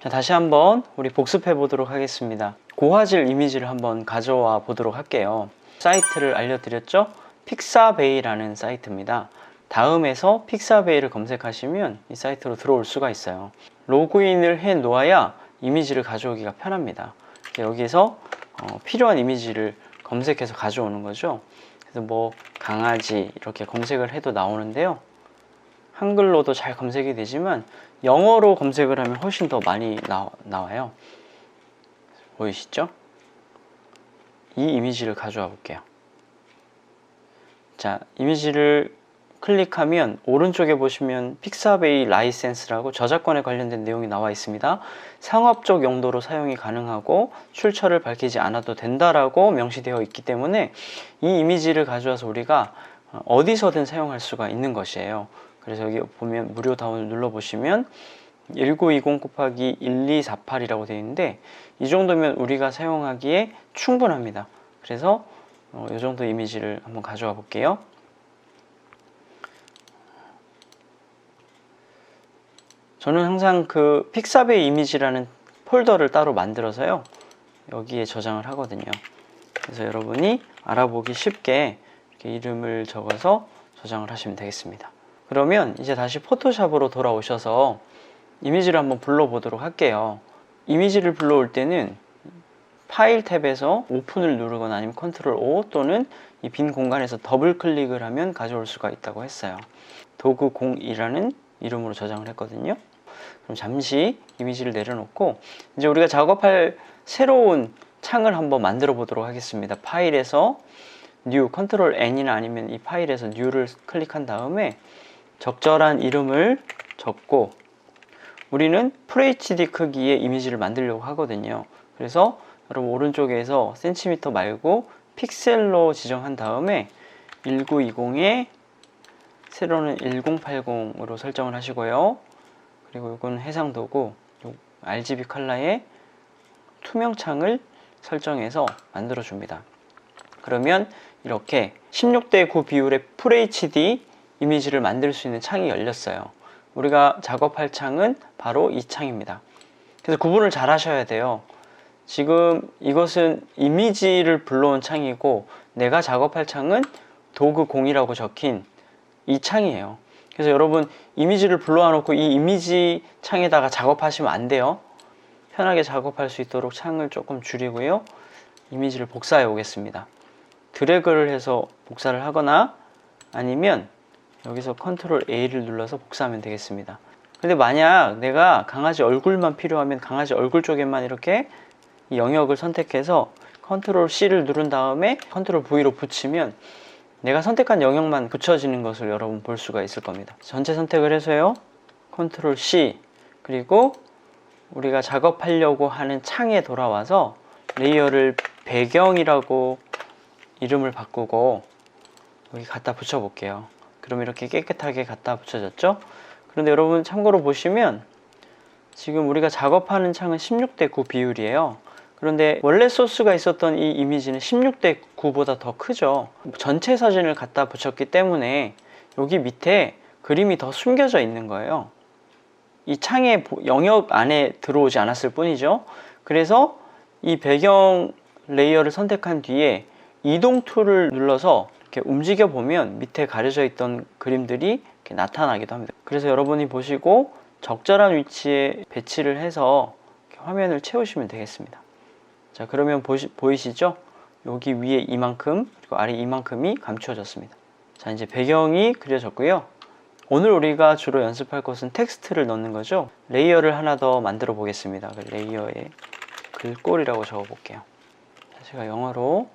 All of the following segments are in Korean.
자, 다시 한번 우리 복습해 보도록 하겠습니다. 고화질 이미지를 한번 가져와 보도록 할게요. 사이트를 알려드렸죠? 픽사베이라는 사이트입니다. 다음에서 픽사베이를 검색하시면 이 사이트로 들어올 수가 있어요. 로그인을 해 놓아야 이미지를 가져오기가 편합니다. 여기서 필요한 이미지를 검색해서 가져오는 거죠. 그래서 뭐 강아지 이렇게 검색을 해도 나오는데요. 한글로도 잘 검색이 되지만 영어로 검색을 하면 훨씬 더 많이 나와요. 보이시죠? 이 이미지를 가져와 볼게요. 자, 이미지를 클릭하면 오른쪽에 보시면 픽사베이 라이센스라고 저작권에 관련된 내용이 나와 있습니다. 상업적 용도로 사용이 가능하고 출처를 밝히지 않아도 된다라고 명시되어 있기 때문에 이 이미지를 가져와서 우리가 어디서든 사용할 수가 있는 것이에요. 그래서 여기 보면 무료 다운을 눌러보시면 1920-1248이라고 되어 있는데 이 정도면 우리가 사용하기에 충분합니다. 그래서 이 정도 이미지를 한번 가져와 볼게요. 저는 항상 그 픽사베이 이미지라는 폴더를 따로 만들어서요 여기에 저장을 하거든요. 그래서 여러분이 알아보기 쉽게 이렇게 이름을 적어서 저장을 하시면 되겠습니다. 그러면 이제 다시 포토샵으로 돌아오셔서 이미지를 한번 불러보도록 할게요. 이미지를 불러올 때는 파일 탭에서 오픈을 누르거나 아니면 컨트롤 O 또는 이 빈 공간에서 더블 클릭을 하면 가져올 수가 있다고 했어요. 도구02라는 이름으로 저장을 했거든요. 그럼 잠시 이미지를 내려놓고 이제 우리가 작업할 새로운 창을 한번 만들어 보도록 하겠습니다. 파일에서 New, 컨트롤 N이나 아니면 이 파일에서 New를 클릭한 다음에 적절한 이름을 적고 우리는 FHD 크기의 이미지를 만들려고 하거든요. 그래서 여러분 오른쪽에서 센티미터 말고 픽셀로 지정한 다음에 1920에 세로는 1080으로 설정을 하시고요. 그리고 이건 해상도고 RGB 컬러의 투명창을 설정해서 만들어 줍니다. 그러면 이렇게 16:9 비율의 FHD 이미지를 만들 수 있는 창이 열렸어요. 우리가 작업할 창은 바로 이 창입니다. 그래서 구분을 잘 하셔야 돼요. 지금 이것은 이미지를 불러온 창이고 내가 작업할 창은 도구 0이라고 적힌 이 창이에요. 그래서 여러분 이미지를 불러와 놓고 이 이미지 창에다가 작업하시면 안 돼요. 편하게 작업할 수 있도록 창을 조금 줄이고요. 이미지를 복사해 오겠습니다. 드래그를 해서 복사를 하거나 아니면 여기서 컨트롤 A를 눌러서 복사하면 되겠습니다. 근데 만약 내가 강아지 얼굴만 필요하면 강아지 얼굴 쪽에만 이렇게 이 영역을 선택해서 컨트롤 C를 누른 다음에 컨트롤 V로 붙이면 내가 선택한 영역만 붙여지는 것을 여러분 볼 수가 있을 겁니다. 전체 선택을 해서요 컨트롤 C 그리고 우리가 작업하려고 하는 창에 돌아와서 레이어를 배경이라고 이름을 바꾸고 여기 갖다 붙여 볼게요. 그럼 이렇게 깨끗하게 갖다 붙여졌죠? 그런데 여러분 참고로 보시면 지금 우리가 작업하는 창은 16:9 비율이에요. 그런데 원래 소스가 있었던 이 이미지는 16:9보다 더 크죠. 전체 사진을 갖다 붙였기 때문에 여기 밑에 그림이 더 숨겨져 있는 거예요. 이 창의 영역 안에 들어오지 않았을 뿐이죠. 그래서 이 배경 레이어를 선택한 뒤에 이동 툴을 눌러서 이렇게 움직여 보면 밑에 가려져 있던 그림들이 이렇게 나타나기도 합니다. 그래서 여러분이 보시고 적절한 위치에 배치를 해서 화면을 채우시면 되겠습니다. 자, 그러면 보이시죠? 여기 위에 이만큼 그리고 아래 이만큼이 감추어졌습니다. 자, 이제 배경이 그려졌고요. 오늘 우리가 주로 연습할 것은 텍스트를 넣는 거죠. 레이어를 하나 더 만들어 보겠습니다. 그 레이어에 글꼴이라고 적어 볼게요. 제가 영어로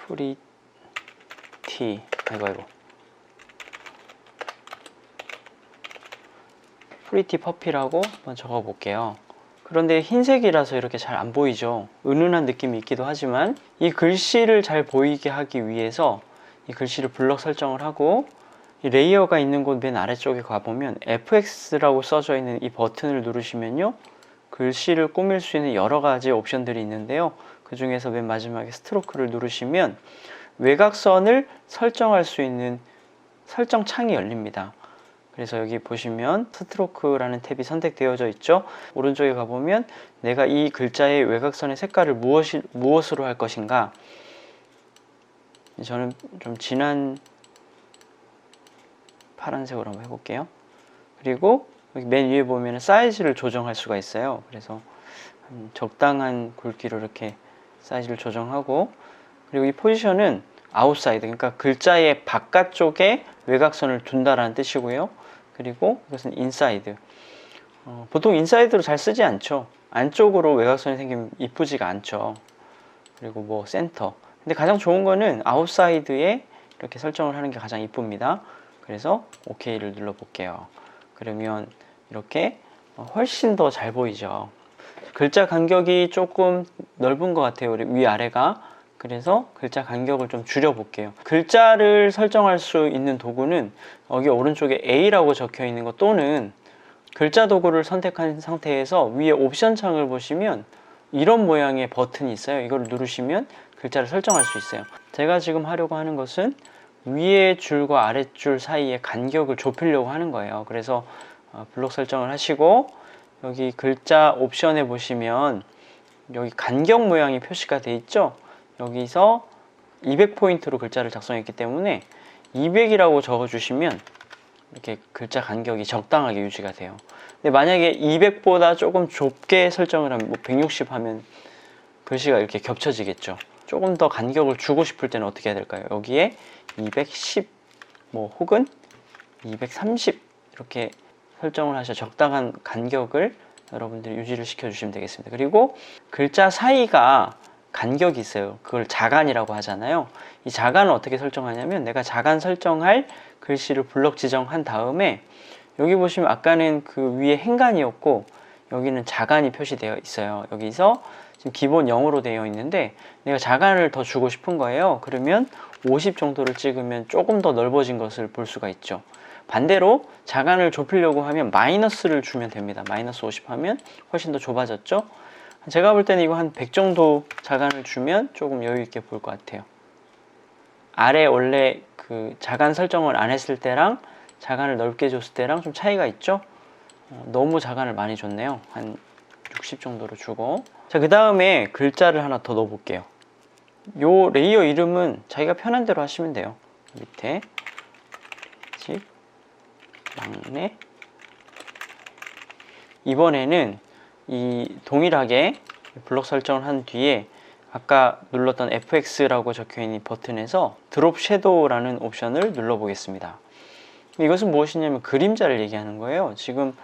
프리티 프리티 퍼피라고 한번 적어 볼게요. 그런데 흰색이라서 이렇게 잘 안 보이죠. 은은한 느낌이 있기도 하지만 이 글씨를 잘 보이게 하기 위해서 이 글씨를 블럭 설정을 하고 이 레이어가 있는 곳 맨 아래쪽에 가보면 FX라고 써져 있는 이 버튼을 누르시면요 글씨를 꾸밀 수 있는 여러 가지 옵션들이 있는데요. 그 중에서 맨 마지막에 스트로크를 누르시면 외곽선을 설정할 수 있는 설정 창이 열립니다. 그래서 여기 보시면 스트로크라는 탭이 선택되어져 있죠. 오른쪽에 가보면 내가 이 글자의 외곽선의 색깔을 무엇으로 할 것인가. 저는 좀 진한 파란색으로 한번 해볼게요. 그리고 여기 맨 위에 보면 사이즈를 조정할 수가 있어요. 그래서 적당한 굵기로 이렇게 사이즈를 조정하고, 그리고 이 포지션은 아웃사이드, 그러니까 글자의 바깥쪽에 외곽선을 둔다라는 뜻이고요. 그리고 이것은 인사이드. 보통 인사이드로 잘 쓰지 않죠. 안쪽으로 외곽선이 생기면 이쁘지가 않죠. 그리고 뭐 센터. 근데 가장 좋은 거는 아웃사이드에 이렇게 설정을 하는 게 가장 이쁩니다. 그래서 OK를 눌러 볼게요. 그러면 이렇게 훨씬 더 잘 보이죠. 글자 간격이 조금 넓은 것 같아요. 위아래가. 그래서 글자 간격을 좀 줄여 볼게요. 글자를 설정할 수 있는 도구는 여기 오른쪽에 A라고 적혀 있는 것, 또는 글자 도구를 선택한 상태에서 위에 옵션 창을 보시면 이런 모양의 버튼이 있어요. 이걸 누르시면 글자를 설정할 수 있어요. 제가 지금 하려고 하는 것은 위에 줄과 아랫줄 사이의 간격을 좁히려고 하는 거예요. 그래서 블록 설정을 하시고, 여기 글자 옵션에 보시면 여기 간격 모양이 표시가 돼 있죠. 여기서 200포인트로 글자를 작성했기 때문에 200이라고 적어주시면 이렇게 글자 간격이 적당하게 유지가 돼요. 근데 만약에 200보다 조금 좁게 설정을 하면, 뭐 160 하면 글씨가 이렇게 겹쳐지겠죠. 조금 더 간격을 주고 싶을 때는 어떻게 해야 될까요? 여기에 210 뭐 혹은 230 이렇게 설정을 하셔 적당한 간격을 여러분들이 유지를 시켜주시면 되겠습니다. 그리고 글자 사이가 간격이 있어요. 그걸 자간이라고 하잖아요. 이 자간을 어떻게 설정하냐면, 내가 자간 설정할 글씨를 블럭 지정한 다음에 여기 보시면 아까는 그 위에 행간이었고 여기는 자간이 표시되어 있어요. 여기서 지금 기본 0으로 되어 있는데 내가 자간을 더 주고 싶은 거예요. 그러면 50 정도를 찍으면 조금 더 넓어진 것을 볼 수가 있죠. 반대로 자간을 좁히려고 하면 마이너스를 주면 됩니다. 마이너스 50 하면 훨씬 더 좁아졌죠. 제가 볼 때는 이거 한 100 정도 자간을 주면 조금 여유 있게 보일 것 같아요. 아래 원래 그 자간 설정을 안 했을 때랑 자간을 넓게 줬을 때랑 좀 차이가 있죠. 너무 자간을 많이 줬네요. 한 60 정도로 주고. 자, 그 다음에 글자를 하나 더 넣어 볼게요. 요 레이어 이름은 자기가 편한 대로 하시면 돼요. 밑에 집 막내. 이번에는 이 동일하게 블록 설정을 한 뒤에 아까 눌렀던 FX라고 적혀 있는 버튼에서 드롭 섀도우라는 옵션을 눌러 보겠습니다. 이것은 무엇이냐면 그림자를 얘기하는 거예요. 지금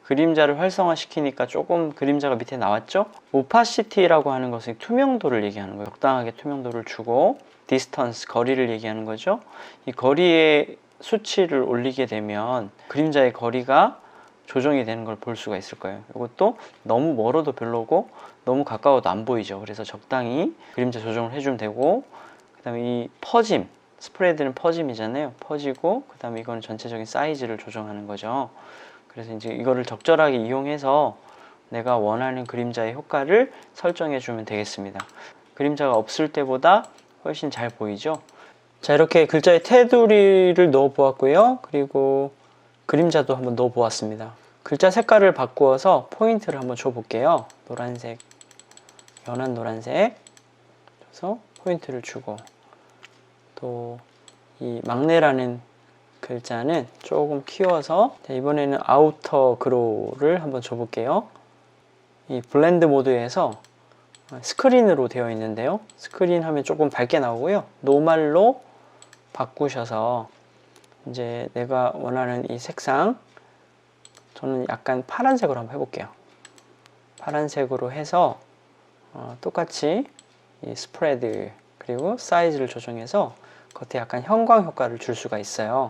그림자를 활성화시키니까 조금 그림자가 밑에 나왔죠? 오파시티라고 하는 것은 투명도를 얘기하는 거예요. 적당하게 투명도를 주고, 디스턴스, 거리를 얘기하는 거죠. 이 거리의 수치를 올리게 되면 그림자의 거리가 조정이 되는 걸 볼 수가 있을 거예요. 이것도 너무 멀어도 별로고 너무 가까워도 안 보이죠. 그래서 적당히 그림자 조정을 해주면 되고, 그 다음에 이 퍼짐, 스프레드는 퍼짐이잖아요. 퍼지고, 그 다음에 이거는 전체적인 사이즈를 조정하는 거죠. 그래서 이제 이거를 적절하게 이용해서 내가 원하는 그림자의 효과를 설정해 주면 되겠습니다. 그림자가 없을 때보다 훨씬 잘 보이죠. 자, 이렇게 글자의 테두리를 넣어 보았고요. 그리고 그림자도 한번 넣어 보았습니다. 글자 색깔을 바꾸어서 포인트를 한번 줘 볼게요. 노란색, 연한 노란색 줘서 포인트를 주고, 또 이 막내라는 글자는 조금 키워서, 이번에는 아우터 그로우를 한번 줘 볼게요. 이 블렌드 모드에서 스크린으로 되어 있는데요, 스크린 하면 조금 밝게 나오고요, 노말로 바꾸셔서 이제 내가 원하는 이 색상, 저는 약간 파란색으로 한번 해볼게요. 파란색으로 해서 똑같이 이 스프레드 그리고 사이즈를 조정해서 겉에 약간 형광 효과를 줄 수가 있어요.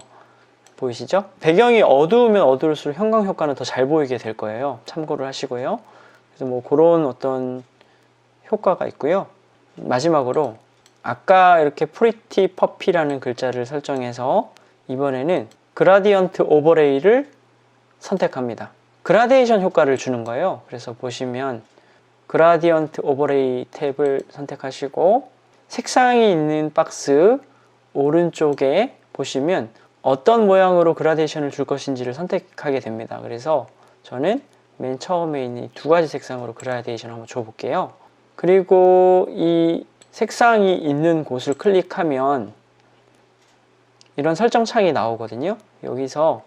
보이시죠? 배경이 어두우면 어두울수록 형광 효과는 더 잘 보이게 될 거예요. 참고를 하시고요. 그래서 뭐 그런 어떤 효과가 있고요. 마지막으로 아까 이렇게 프리티 퍼피라는 글자를 설정해서 이번에는 그라디언트 오버레이를 선택합니다. 그라데이션 효과를 주는 거예요. 그래서 보시면 그라디언트 오버레이 탭을 선택하시고, 색상이 있는 박스 오른쪽에 보시면 어떤 모양으로 그라데이션을 줄 것인지를 선택하게 됩니다. 그래서 저는 맨 처음에 있는 두 가지 색상으로 그라데이션을 한번 줘볼게요. 그리고 이 색상이 있는 곳을 클릭하면 이런 설정 창이 나오거든요. 여기서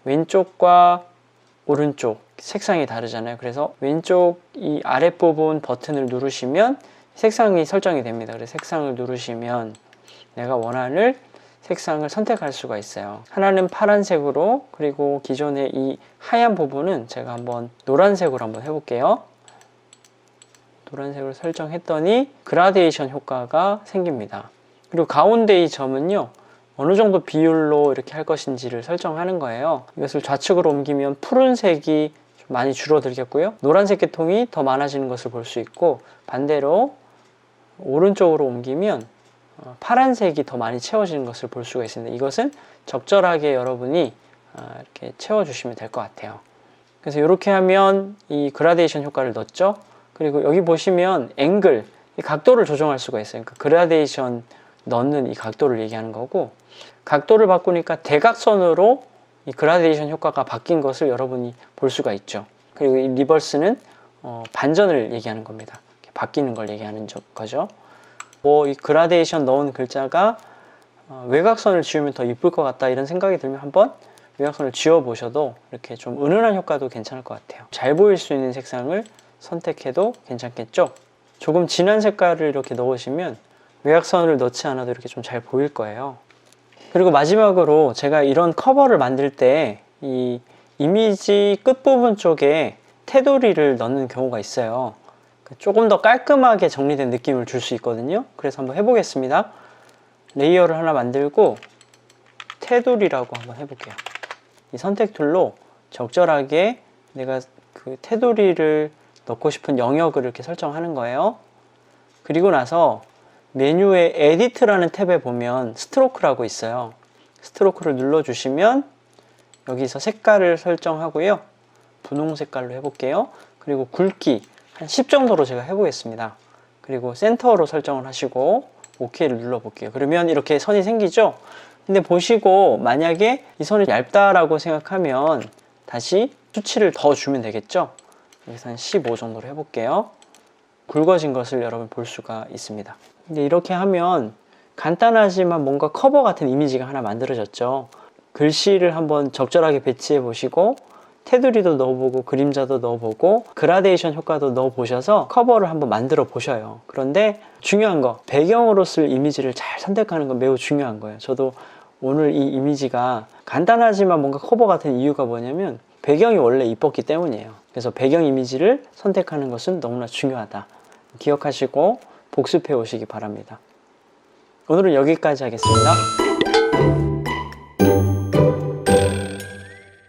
왼쪽과 오른쪽 색상이 다르잖아요. 그래서 왼쪽 이 아랫부분 버튼을 누르시면 색상이 설정이 됩니다. 그래서 색상을 누르시면 내가 원하는 색상을 선택할 수가 있어요. 하나는 파란색으로, 그리고 기존의 이 하얀 부분은 제가 한번 노란색으로 한번 해볼게요. 노란색으로 설정했더니 그라데이션 효과가 생깁니다. 그리고 가운데 이 점은요, 어느 정도 비율로 이렇게 할 것인지를 설정하는 거예요. 이것을 좌측으로 옮기면 푸른색이 좀 많이 줄어들겠고요. 노란색 계통이 더 많아지는 것을 볼 수 있고, 반대로 오른쪽으로 옮기면 파란색이 더 많이 채워지는 것을 볼 수가 있습니다. 이것은 적절하게 여러분이 이렇게 채워주시면 될 것 같아요. 그래서 이렇게 하면 이 그라데이션 효과를 넣었죠. 그리고 여기 보시면 앵글, 이 각도를 조정할 수가 있어요. 그러니까 그라데이션 넣는 이 각도를 얘기하는 거고, 각도를 바꾸니까 대각선으로 이 그라데이션 효과가 바뀐 것을 여러분이 볼 수가 있죠. 그리고 이 리버스는 반전을 얘기하는 겁니다. 바뀌는 걸 얘기하는 거죠. 이 그라데이션 넣은 글자가 외곽선을 지우면 더 이쁠 것 같다 이런 생각이 들면 한번 외곽선을 지워 보셔도 이렇게 좀 은은한 효과도 괜찮을 것 같아요. 잘 보일 수 있는 색상을 선택해도 괜찮겠죠. 조금 진한 색깔을 이렇게 넣으시면 외곽선을 넣지 않아도 이렇게 좀 잘 보일 거예요. 그리고 마지막으로 제가 이런 커버를 만들 때 이 이미지 끝부분 쪽에 테두리를 넣는 경우가 있어요. 조금 더 깔끔하게 정리된 느낌을 줄 수 있거든요. 그래서 한번 해보겠습니다. 레이어를 하나 만들고 테두리라고 한번 해볼게요. 이 선택 툴로 적절하게 내가 그 테두리를 넣고 싶은 영역을 이렇게 설정하는 거예요. 그리고 나서 메뉴에 에디트라는 탭에 보면 스트로크라고 있어요. 스트로크를 눌러주시면 여기서 색깔을 설정하고요. 분홍 색깔로 해볼게요. 그리고 굵기 한 10 정도로 제가 해보겠습니다. 그리고 센터로 설정을 하시고 OK를 눌러볼게요. 그러면 이렇게 선이 생기죠? 근데 보시고 만약에 이 선이 얇다라고 생각하면 다시 수치를 더 주면 되겠죠? 여기서 한 15 정도로 해볼게요. 굵어진 것을 여러분 볼 수가 있습니다. 근데 이렇게 하면 간단하지만 뭔가 커버 같은 이미지가 하나 만들어졌죠. 글씨를 한번 적절하게 배치해 보시고 테두리도 넣어보고 그림자도 넣어보고 그라데이션 효과도 넣어보셔서 커버를 한번 만들어 보셔요. 그런데 중요한 거, 배경으로 쓸 이미지를 잘 선택하는 건 매우 중요한 거예요. 저도 오늘 이 이미지가 간단하지만 뭔가 커버 같은 이유가 뭐냐면 배경이 원래 이뻤기 때문이에요. 그래서 배경 이미지를 선택하는 것은 너무나 중요하다. 기억하시고 복습해 오시기 바랍니다. 오늘은 여기까지 하겠습니다.